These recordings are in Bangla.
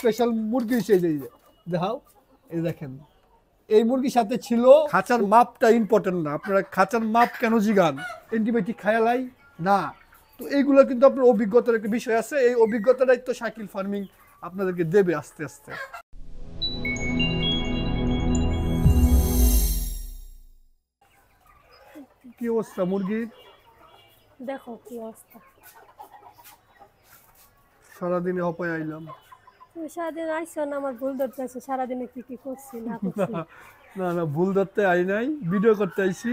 স্পেশাল মুরগি সেই দেখাও, এই দেখেন এই মুরগির সাথে ছিল খাঁচার মাপটা ইম্পর্টেন্ট না, আপনারা খাঁচার মাপ কেন জিগান, অ্যান্টিবায়োটিক খায়ালাই না। তো এইগুলো কিন্তু আপনার অভিজ্ঞতার একটা বিষয় আছে, এই অভিজ্ঞতাটাই তো শাকিল ফার্মিং আপনাদেরকে দেবে আস্তে আস্তে। কি অবস্থা মুরগির, দেখো কি অবস্থা। সারাদিনে হপায় আইলাম। তুমি সারাদিন আইসো না, আমার ভুল ধরতে আছো সারাদিনে কি কি করছি না করছি। না না, ভুল ধরতে আই নাই, ভিডিও করতে আইছি।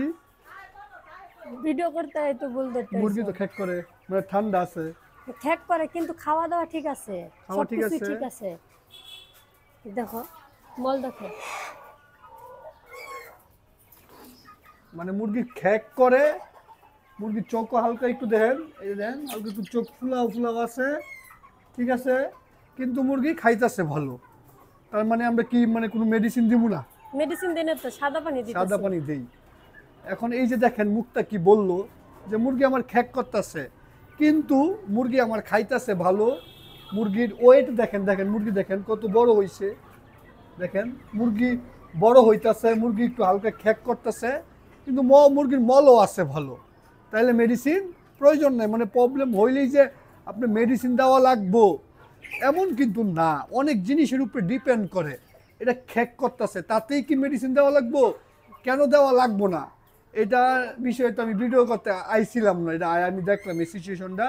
ভিডিও করতে আই তো ভুল ধরতে আইছো। মুরগি তো খেক করে, মানে ঠান্ডা আছে, ঠেক করে কিন্তু খাওয়া দাওয়া ঠিক আছে, খাওয়া ঠিক সবকিছু আছে। ঠিক আছে। দেখো মল দেখো, মানে মুরগি খেক করে, মুরগির চোখও হালকা একটু দেখেন, এই দেখেন হালকা একটু চোখ ফুলাও ফুলাও আছে, ঠিক আছে, কিন্তু মুরগি খাইতেছে ভালো। তার মানে আমরা কি মানে কোনো মেডিসিন দিব না, মেডিসিন দিনে তো সাদা পানি দিতেছি। সাদা পানি দেই। এখন এই যে দেখেন মুখটা কি বললো যে মুরগি আমার খেক করতেছে, কিন্তু মুরগি আমার খাইতেছে ভালো। মুরগির ওয়েট দেখেন, দেখেন মুরগি দেখেন কত বড় হয়েছে, দেখেন মুরগি বড় হইতাছে, মুরগি একটু হালকা খেক করতেছে, কিন্তু মুরগির মলও আছে ভালো। তাইলে মেডিসিন প্রয়োজন নেই, মানে প্রবলেম হইলেই যে আপনি মেডিসিন দেওয়া লাগবো এমন কিন্তু না, অনেক জিনিসের উপরে ডিপেন্ড করে। এটা খেক করতেছে তাতেই কি মেডিসিন দেওয়া লাগবো, কেন দেওয়া লাগবো না, এটা বিষয়ে তো আমি ভিডিও করতে আইছিলাম না, এটা আমি দেখলাম এই সিচুয়েশনটা।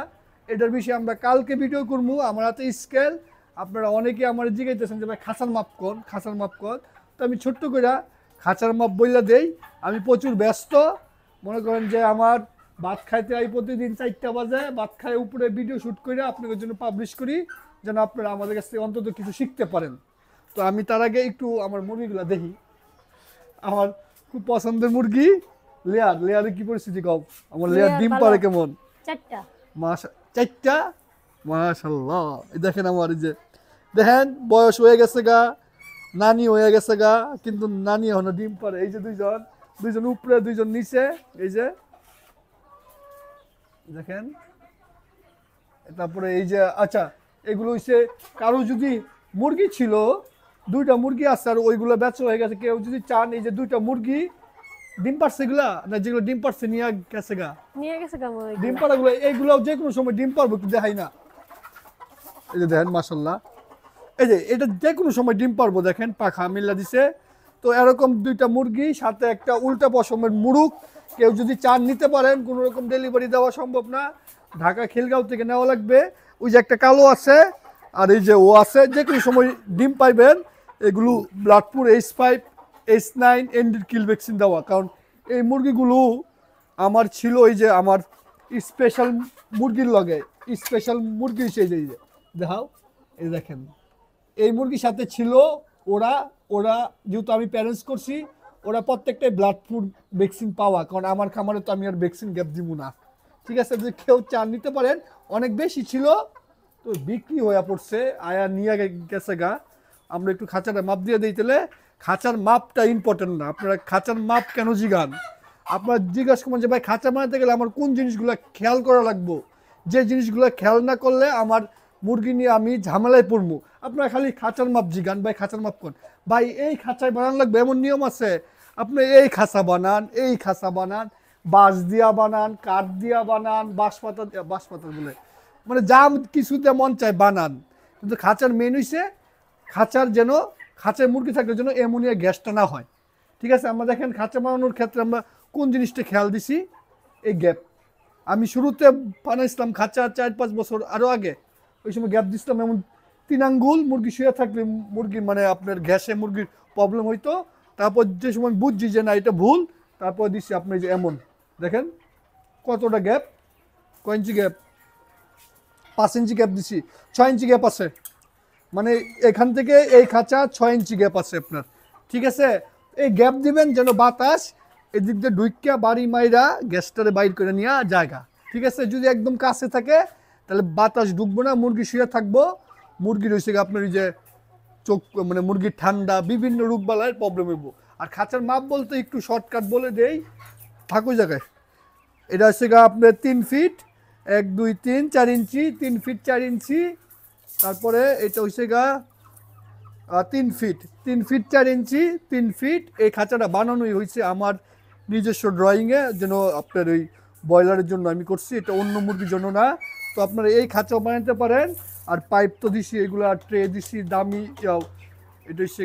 এটার বিষয়ে আমরা কালকে ভিডিও করবো। আমার হাতে স্কেল, আপনারা অনেকে আমার জিজ্ঞাসা যে ভাই খাঁচার মাপ কর, খাঁচার মাপ কর, তো আমি ছোট্ট করে খাঁচার মাপ বইলা দেই। আমি প্রচুর ব্যস্ত, মনে করেন যে আমার ভাত খাইতে আই প্রতিদিন 4টা বাজে, ভাত খাই উপরে ভিডিও শ্যুট করে আপনাদের জন্য পাবলিশ করি, যেন আপনারা আমাদের কাছ থেকে অন্তত কিছু শিখতে পারেন। তো আমি তার আগে একটু আমার মুরগিগুলো দেখি। আমার খুব পছন্দের মুরগি লেয়ার, লেয়ারের কি পরিস্থিতি কব, আমার লেয়ার ডিম পারে কেমন, 4টা মাশা 4টা মাশাআল্লাহ। এই দেখেন আমার এই যে দেখেন বয়স হয়ে গেছে গা, নানি হয়ে গেছে গা, কিন্তু নানি এখনো ডিম পারে। এই যে দুইজন উপরে দুইজন নিচে, এই যে দেখেন। তারপরে এই যে আচ্ছা এগুলো হইছে কারো যদি মুরগি ছিল, 2টা মুরগি আছে আর ওইগুলো বেচা হয়ে গেছে, কেউ যদি চান এই যে 2টা মুরগি ডিম পারছে এগুলা, না যেগুলো ডিম পারছে নিয়ে গেছে গা, নিয়ে গেছে কেমন ডিম পাড়াগুলো এইগুলো যে কোনো সময় ডিম পারবো, একটু দেখাই না, এই যে দেখেন মাশাআল্লাহ, এই যে এটা যে কোনো সময় ডিম পারবো, দেখেন পাখা মিল্লা দিছে। তো এরকম 2টা মুরগি সাথে একটা উল্টা পশমের মুরুগ, কেউ যদি চান নিতে পারেন, কোনো রকম ডেলিভারি দেওয়া সম্ভব না, ঢাকা খিলগাঁও থেকে নেওয়া লাগবে। ওই যে একটা কালো আছে আর এই যে ও আছে, যে কোনো সময় ডিম পাইবেন। এগুলো ব্লাডপুর H5 H9 এন্ডির কিল ভ্যাকসিন দেওয়া, কারণ এই মুরগিগুলো আমার ছিল ওই যে আমার স্পেশাল মুরগির লগে, স্পেশাল মুরগি সেই যে দেখাও, এই দেখেন এই মুরগির সাথে ছিল ওরা ওরা যেহেতু আমি প্যারেন্টস করছি, ওরা প্রত্যেকটাই ব্লাড ফুড ভ্যাকসিন পাওয়া, কারণ আমার খামারে তো আমি আর ভ্যাকসিন গ্যাপ দিব না, ঠিক আছে। যদি কেউ চান নিতে পারেন, অনেক বেশি ছিল তো বিক্রি হয়ে পড়ছে, আয়া নিয়ে গেছে গা। আমরা একটু খাঁচাটা মাপ দিয়ে দিই, তাহলে খাঁচার মাপটা ইম্পর্টেন্ট না, আপনারা খাঁচার মাপ কেন জিগান, আপনারা জিজ্ঞাসা করেন যে ভাই খাঁচা বানাতে গেলে আমার কোন জিনিসগুলো খেয়াল করা লাগবো, যে জিনিসগুলো খেয়াল না করলে আমার মুরগি নিয়ে আমি ঝামেলায় পড়বো। আপনারা খালি খাঁচার মাপ জিগান, ভাই খাঁচার মাপ কোন, ভাই এই খাঁচায় বানান লাগবে এমন নিয়ম আছে, আপনি এই খাঁচা বানান, এই খাঁচা বানান, বাঁশ দিয়া বানান, কাঠ দিয়া বানান, বাঁশ পাতা বলে মানে যা কিছুতে মন চায় বানান, কিন্তু খাঁচার মেন হইছে খাঁচার যেন খাঁচায় মুরগি থাকার জন্য অ্যামোনিয়া গ্যাসটা না হয়, ঠিক আছে। আমরা দেখেন খাঁচা বানানোর ক্ষেত্রে আমরা কোন জিনিসটা খেয়াল দিছি, এই গ্যাপ। আমি শুরুতে বানাইছিলাম খাঁচা 4-5 বছর আরও আগে, ওই সময় গ্যাপ দিছিলাম এমন 3 আঙ্গুল, মুরগি শুয়ে থাকলে মুরগির মানে আপনার গ্যাসে মুরগির প্রবলেম হইতো। তারপর যে সময় বুঝছি যে না এটা ভুল, তারপর দিচ্ছি আপনি যে এমন দেখেন কতটা গ্যাপ, কয় ইঞ্চি গ্যাপ, 5 ইঞ্চি গ্যাপ দিছি, 6 ইঞ্চি গ্যাপ আছে, মানে এখান থেকে এই খাঁচা 6 ইঞ্চি গ্যাপ আছে আপনার, ঠিক আছে। এই গ্যাপ দিবেন যেন বাতাস এদিক দিয়ে ঢুইকা বাড়ি মাইরা গ্যাসটারে বাইর করে নেওয়া জায়গা, ঠিক আছে। যদি একদম কাছে থাকে তাহলে বাতাস ঢুকবো না, মুরগি শুয়ে থাকবো, মুরগির হয়েছে আপনার এই যে চোখ মানে মুরগির ঠান্ডা বিভিন্ন রোগবালার প্রবলেম হইব। আর খাঁচার মাপ বলতে একটু শর্টকাট বলে দেই, থাকো জায়গায় এটা হচ্ছে গা আপনার 3 ফিট 1 2 3 4 ইঞ্চি, 3 ফিট 4 ইঞ্চি, তারপরে এটা হচ্ছে গা 3 ফিট 4 ইঞ্চি 3 ফিট। এই খাঁচাটা বানানোই হয়েছে আমার নিজস্ব ড্রয়িংয়ে, যেন আপনার ওই ব্রয়লারের জন্য আমি করছি, এটা অন্য মুরগির জন্য না। তো আপনারা এই খাঁচাও বানাতে পারেন। আর পাইপ তো দিছি, এগুলা ট্রে দিছি দামি, এটা হচ্ছে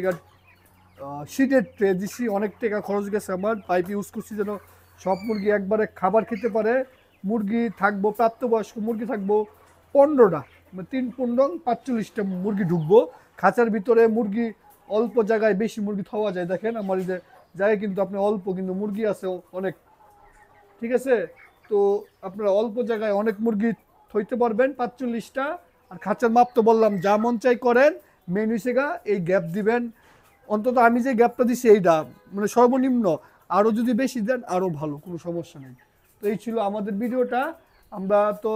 শীটের ট্রে দিছি, অনেক টাকা খরচ গেছে আমার। পাইপ ইউজ করছি যেন সব মুরগি একবারে খাবার খেতে পারে। মুরগি থাকবো, প্রাপ্তবয়স্ক মুরগি থাকবো 15টা, মানে 3 15 45টা মুরগি ঢুকবো খাঁচার ভিতরে। মুরগি অল্প জায়গায় বেশি মুরগি থাওয়া যায়। দেখেন আমার এই যে জায়গায় কিন্তু আপনি অল্প, কিন্তু মুরগি আছে অনেক, ঠিক আছে? তো আপনারা অল্প জায়গায় অনেক মুরগি থইতে পারবেন 45টা। আর খাঁচার মাপ তো বললাম, যা মন চাই করেন। মেন হইছে গা এই গ্যাপ দিবেন, অন্তত আমি যে গ্যাপটা দিছি এইটা মানে সর্বনিম্ন, আরও যদি বেশি দেন আরও ভালো, কোনো সমস্যা নেই। তো এই ছিল আমাদের ভিডিওটা। আমরা তো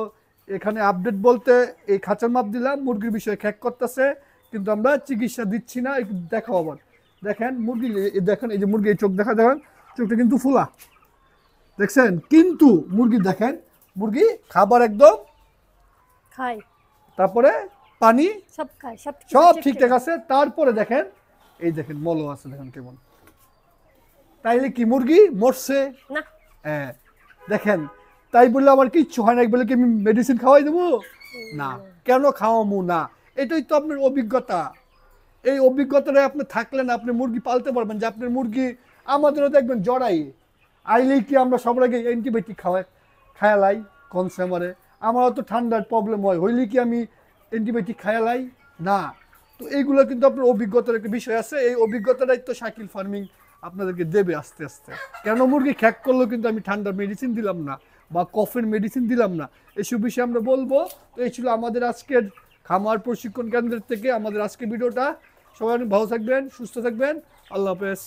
এখানে আপডেট বলতে এই খাঁচার মাপ দিলাম, মুরগির বিষয়ে খ্যাক করতেছে, কিন্তু আমরা চিকিৎসা দিচ্ছি না। একটু দেখাও আবার, দেখেন মুরগি, দেখেন এই যে মুরগি, এই চোখ দেখা, দেখেন চোখটা কিন্তু ফুলা, দেখছেন? কিন্তু মুরগি দেখেন, মুরগি খাবার একদম খাই, তারপরে পানি সব খাই, সব সব ঠিকঠাক আছে। তারপরে দেখেন, এই দেখেন মলও আছে, দেখেন কেমন। তাইলে কি মুরগি মরছে? না, হ্যাঁ দেখেন, তাই বললে আমার কিচ্ছু হয় না বলে কি আমি মেডিসিন খাওয়াই দেবো? না, কেন খাওয়াবো না? এটাই তো আপনার অভিজ্ঞতা। এই অভিজ্ঞতাটা আপনি থাকলে না আপনি মুরগি পালতে পারবেন। যে আপনার মুরগি, আমাদেরও দেখবেন জড়াই আইলেই কি আমরা সবার আগে অ্যান্টিবায়োটিক খায়ালাই কনসেমারে। আমারও তো ঠান্ডার প্রবলেম হয়, হইলে কি আমি অ্যান্টিবায়োটিক খায়ালাই? না। তো এইগুলো কিন্তু আপনার অভিজ্ঞতার একটা বিষয় আছে। এই অভিজ্ঞতাটাই তো শাকিল ফার্মিং আপনাদেরকে দেবে আস্তে আস্তে। কেন মুরগি খ্যাক করলেও কিন্তু আমি ঠান্ডার মেডিসিন দিলাম না বা কফের মেডিসিন দিলাম না, এসব বিষয়ে আমরা বলবো। তো এই ছিল আমাদের আজকের খামার প্রশিক্ষণ কেন্দ্রের থেকে আমাদের আজকের ভিডিওটা। সবাই অনেক ভালো থাকবেন, সুস্থ থাকবেন, আল্লাহ হাফেজ।